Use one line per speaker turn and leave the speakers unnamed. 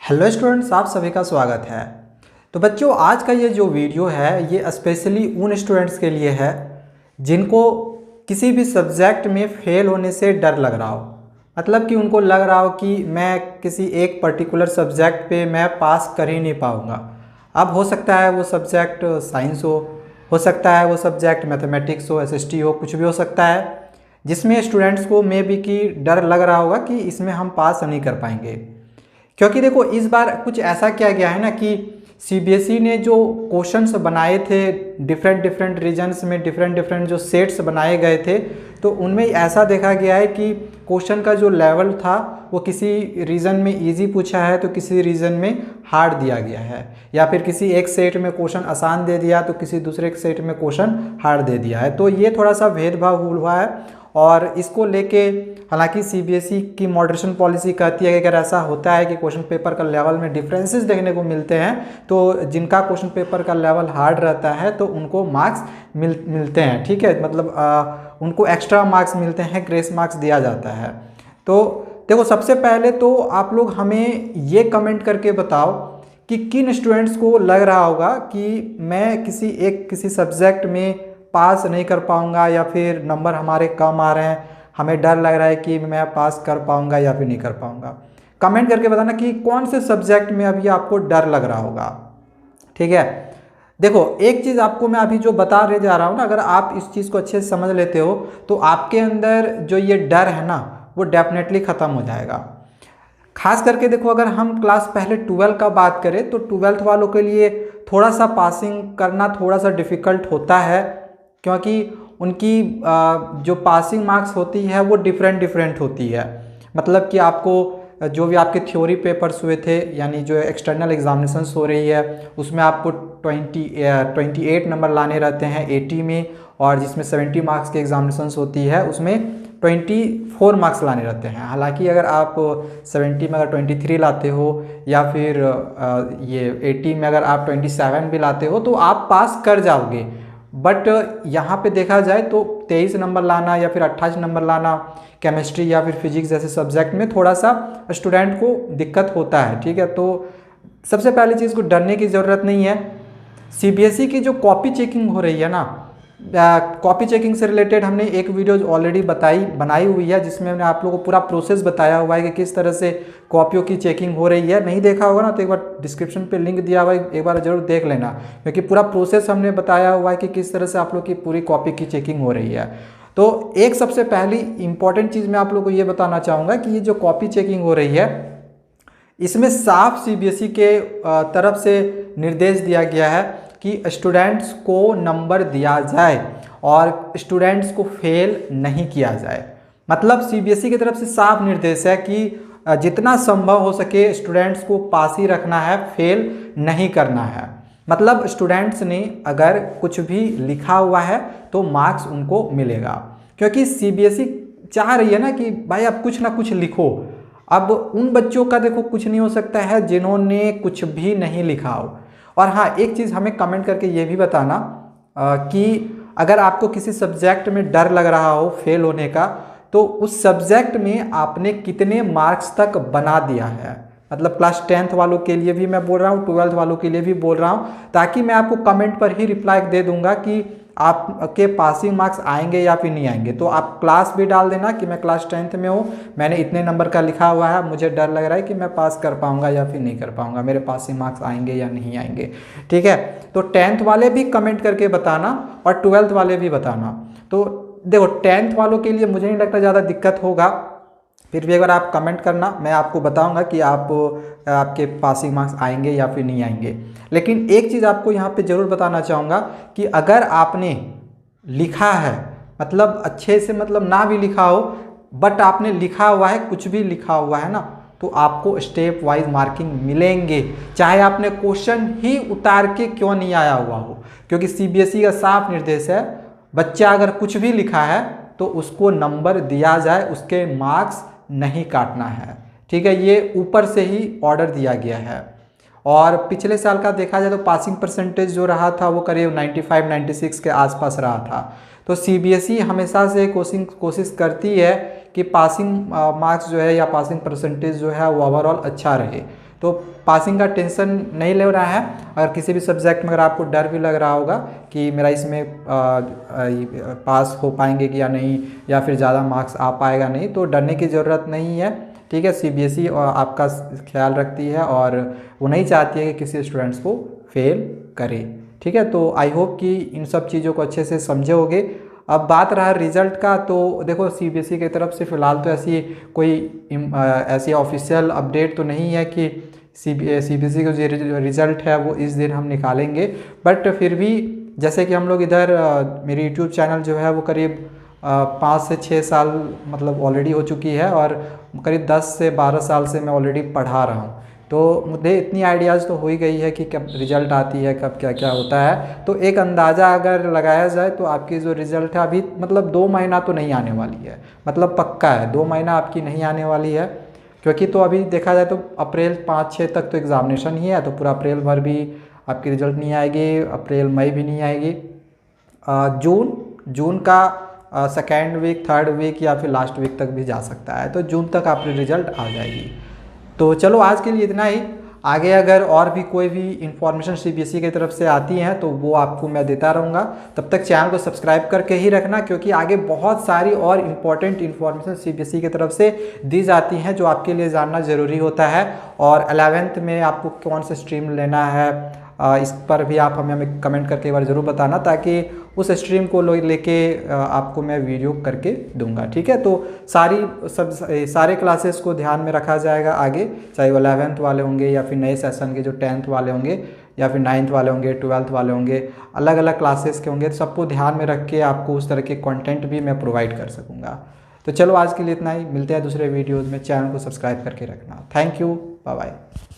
Hello students, आप सभी का स्वागत है। तो बच्चों, आज का ये जो वीडियो है ये स्पेशली उन स्टूडेंट्स के लिए है जिनको किसी भी सब्जेक्ट में फेल होने से डर लग रहा हो। मतलब कि उनको लग रहा हो कि मैं किसी एक पर्टिकुलर सब्जेक्ट पे मैं पास कर ही नहीं पाऊँगा। अब हो सकता है वो सब्जेक्ट साइंस हो सकता है वो सब्जेक्ट मैथमेटिक्स हो, एसएसटी हो, कुछ भी हो सकता है जिसमें स्टूडेंट्स को मे बी कि डर लग रहा होगा कि इसमें हम पास नहीं कर पाएंगे। क्योंकि देखो, इस बार कुछ ऐसा किया गया है ना कि सीबीएसई ने जो क्वेश्चंस बनाए थे डिफरेंट डिफरेंट रीजन्स में, डिफरेंट डिफरेंट जो सेट्स बनाए गए थे, तो उनमें ऐसा देखा गया है कि क्वेश्चन का जो लेवल था वो किसी रीजन में इजी पूछा है तो किसी रीजन में हार्ड दिया गया है, या फिर किसी एक सेट में क्वेश्चन आसान दे दिया तो किसी दूसरे सेट में क्वेश्चन हार्ड दे दिया है। तो ये थोड़ा सा भेदभाव हुआ है और इसको लेके हालांकि सीबीएसई की मॉडरेशन पॉलिसी कहती है कि अगर ऐसा होता है कि क्वेश्चन पेपर का लेवल में डिफरेंसेस देखने को मिलते हैं तो जिनका क्वेश्चन पेपर का लेवल हार्ड रहता है तो उनको मार्क्स मिलते हैं। ठीक है, मतलब उनको एक्स्ट्रा मार्क्स मिलते हैं, ग्रेस मार्क्स दिया जाता है। तो देखो, सबसे पहले तो आप लोग हमें ये कमेंट करके बताओ कि किन स्टूडेंट्स को लग रहा होगा कि मैं किसी सब्जेक्ट में पास नहीं कर पाऊंगा या फिर नंबर हमारे कम आ रहे हैं, हमें डर लग रहा है कि मैं पास कर पाऊंगा या फिर नहीं कर पाऊंगा। कमेंट करके बताना कि कौन से सब्जेक्ट में अभी आपको डर लग रहा होगा। ठीक है, देखो एक चीज़ आपको मैं अभी जो बता रहे जा रहा हूँ ना, अगर आप इस चीज़ को अच्छे से समझ लेते हो तो आपके अंदर जो ये डर है ना वो डेफिनेटली ख़त्म हो जाएगा। खास करके देखो, अगर हम क्लास पहले 12 का बात करें तो 12th वालों के लिए थोड़ा सा पासिंग करना थोड़ा सा डिफ़िकल्ट होता है, क्योंकि उनकी जो पासिंग मार्क्स होती है वो डिफरेंट होती है। मतलब कि आपको जो भी आपके थ्योरी पेपर्स हुए थे, यानी जो एक्सटर्नल एग्जामिनेशंस हो रही है उसमें आपको 28 नंबर लाने रहते हैं 80 में, और जिसमें 70 मार्क्स की एग्जामिनेशंस होती है उसमें 24 मार्क्स लाने रहते हैं। हालांकि अगर आप 70 में अगर 23 लाते हो या फिर ये 80 में अगर आप 27 भी लाते हो तो आप पास कर जाओगे। बट यहाँ पे देखा जाए तो 23 नंबर लाना या फिर 28 नंबर लाना केमिस्ट्री या फिर फिजिक्स जैसे सब्जेक्ट में थोड़ा सा स्टूडेंट को दिक्कत होता है। ठीक है, तो सबसे पहली चीज़ को डरने की ज़रूरत नहीं है। सीबीएसई की जो कॉपी चेकिंग हो रही है ना, कॉपी चेकिंग से रिलेटेड हमने एक वीडियो ऑलरेडी बनाई हुई है जिसमें हमने आप लोगों को पूरा प्रोसेस बताया हुआ है कि किस तरह से कॉपियों की चेकिंग हो रही है। नहीं देखा होगा ना तो एक बार डिस्क्रिप्शन पे लिंक दिया हुआ है, एक बार जरूर देख लेना, क्योंकि पूरा प्रोसेस हमने बताया हुआ है कि किस तरह से आप लोग की पूरी कॉपी की चेकिंग हो रही है। तो एक सबसे पहली इंपॉर्टेंट चीज़ मैं आप लोग को ये बताना चाहूँगा कि ये जो कॉपी चेकिंग हो रही है इसमें साफ सीबीएसई के तरफ से निर्देश दिया गया है कि स्टूडेंट्स को नंबर दिया जाए और स्टूडेंट्स को फेल नहीं किया जाए। मतलब सीबीएसई की तरफ से साफ निर्देश है कि जितना संभव हो सके स्टूडेंट्स को पास ही रखना है, फेल नहीं करना है। मतलब स्टूडेंट्स ने अगर कुछ भी लिखा हुआ है तो मार्क्स उनको मिलेगा, क्योंकि सीबीएसई चाह रही है ना कि भाई आप कुछ ना कुछ लिखो। अब उन बच्चों का देखो कुछ नहीं हो सकता है जिन्होंने कुछ भी नहीं लिखा हो। और हाँ, एक चीज़ हमें कमेंट करके ये भी बताना कि अगर आपको किसी सब्जेक्ट में डर लग रहा हो फेल होने का तो उस सब्जेक्ट में आपने कितने मार्क्स तक बना दिया है। मतलब क्लास 10th वालों के लिए भी मैं बोल रहा हूँ, 12th वालों के लिए भी बोल रहा हूँ, ताकि मैं आपको कमेंट पर ही रिप्लाई दे दूंगा कि आपके पासिंग मार्क्स आएंगे या फिर नहीं आएंगे। तो आप क्लास भी डाल देना कि मैं क्लास 10th में हूँ, मैंने इतने नंबर का लिखा हुआ है, मुझे डर लग रहा है कि मैं पास कर पाऊंगा या फिर नहीं कर पाऊंगा, मेरे पासिंग मार्क्स आएंगे या नहीं आएंगे। ठीक है, तो 10th वाले भी कमेंट करके बताना और 12th वाले भी बताना। तो देखो 10th वालों के लिए मुझे नहीं लगता ज़्यादा दिक्कत होगा, फिर भी अगर आप कमेंट करना मैं आपको बताऊंगा कि आपके पासिंग मार्क्स आएंगे या फिर नहीं आएंगे। लेकिन एक चीज़ आपको यहाँ पे ज़रूर बताना चाहूँगा कि अगर आपने लिखा है, मतलब अच्छे से, मतलब ना भी लिखा हो बट आपने लिखा हुआ है, कुछ भी लिखा हुआ है ना, तो आपको स्टेप वाइज मार्किंग मिलेंगे, चाहे आपने क्वेश्चन ही उतार के क्यों नहीं आया हुआ हो। क्योंकि सीबीएसई का साफ निर्देश है, बच्चा अगर कुछ भी लिखा है तो उसको नंबर दिया जाए, उसके मार्क्स नहीं काटना है। ठीक है, ये ऊपर से ही ऑर्डर दिया गया है। और पिछले साल का देखा जाए तो पासिंग परसेंटेज जो रहा था वो करीब 95-96 के आसपास रहा था। तो सीबीएसई हमेशा से कोशिश करती है कि पासिंग मार्क्स जो है या पासिंग परसेंटेज जो है वो ओवरऑल अच्छा रहे। तो पासिंग का टेंशन नहीं ले रहा है। अगर किसी भी सब्जेक्ट में अगर आपको डर भी लग रहा होगा कि मेरा इसमें पास हो पाएंगे कि या नहीं, या फिर ज़्यादा मार्क्स आ पाएगा नहीं, तो डरने की ज़रूरत नहीं है। ठीक है, सीबीएसई आपका ख्याल रखती है और वो नहीं चाहती है कि किसी स्टूडेंट्स को फेल करे। ठीक है, तो आई होप कि इन सब चीज़ों को अच्छे से समझे होगे। अब बात रहा रिज़ल्ट का, तो देखो सीबीएसई की तरफ से फ़िलहाल तो ऐसी ऑफिशियल अपडेट तो नहीं है कि सीबीएसई का जो रिज़ल्ट है वो इस दिन हम निकालेंगे। बट फिर भी जैसे कि हम लोग इधर मेरी यूट्यूब चैनल जो है वो करीब 5 से 6 साल मतलब ऑलरेडी हो चुकी है, और करीब 10 से 12 साल से मैं ऑलरेडी पढ़ा रहा हूँ। तो मुझे इतनी आइडियाज़ तो हो ही गई है कि कब रिज़ल्ट आती है, कब क्या क्या होता है। तो एक अंदाज़ा अगर लगाया जाए तो आपकी जो रिज़ल्ट है अभी मतलब 2 महीना तो नहीं आने वाली है, मतलब पक्का है 2 महीना आपकी नहीं आने वाली है। क्योंकि तो अभी देखा जाए तो अप्रैल 5-6 तक तो एग्ज़ामिनेशन ही है, तो पूरा अप्रैल भर भी आपकी रिज़ल्ट नहीं आएगी, अप्रैल मई भी नहीं आएगी। जून का सेकेंड वीक, थर्ड वीक या फिर लास्ट वीक तक भी जा सकता है, तो जून तक आपकी रिज़ल्ट आ जाएगी। तो चलो आज के लिए इतना ही। आगे अगर और भी कोई भी इंफॉर्मेशन सीबीएसई की तरफ से आती हैं तो वो आपको मैं देता रहूँगा। तब तक चैनल को सब्सक्राइब करके ही रखना, क्योंकि आगे बहुत सारी और इम्पॉर्टेंट इन्फॉर्मेशन सीबीएसई की तरफ से दी जाती हैं जो आपके लिए जानना ज़रूरी होता है। और 11th में आपको कौन सा स्ट्रीम लेना है इस पर भी आप हमें कमेंट करके एक बार ज़रूर बताना, ताकि उस स्ट्रीम को लेके आपको मैं वीडियो करके दूंगा। ठीक है, तो सारे क्लासेस को ध्यान में रखा जाएगा आगे, चाहे वो 11th वाले होंगे या फिर नए सेशन के जो 10th वाले होंगे या फिर 9th वाले होंगे, 12th वाले होंगे, अलग अलग क्लासेस के होंगे। सबको ध्यान में रख के आपको उस तरह के कंटेंट भी मैं प्रोवाइड कर सकूँगा। तो चलो आज के लिए इतना ही, मिलते हैं दूसरे वीडियोज़ में। चैनल को सब्सक्राइब करके रखना। Thank you, bye bye.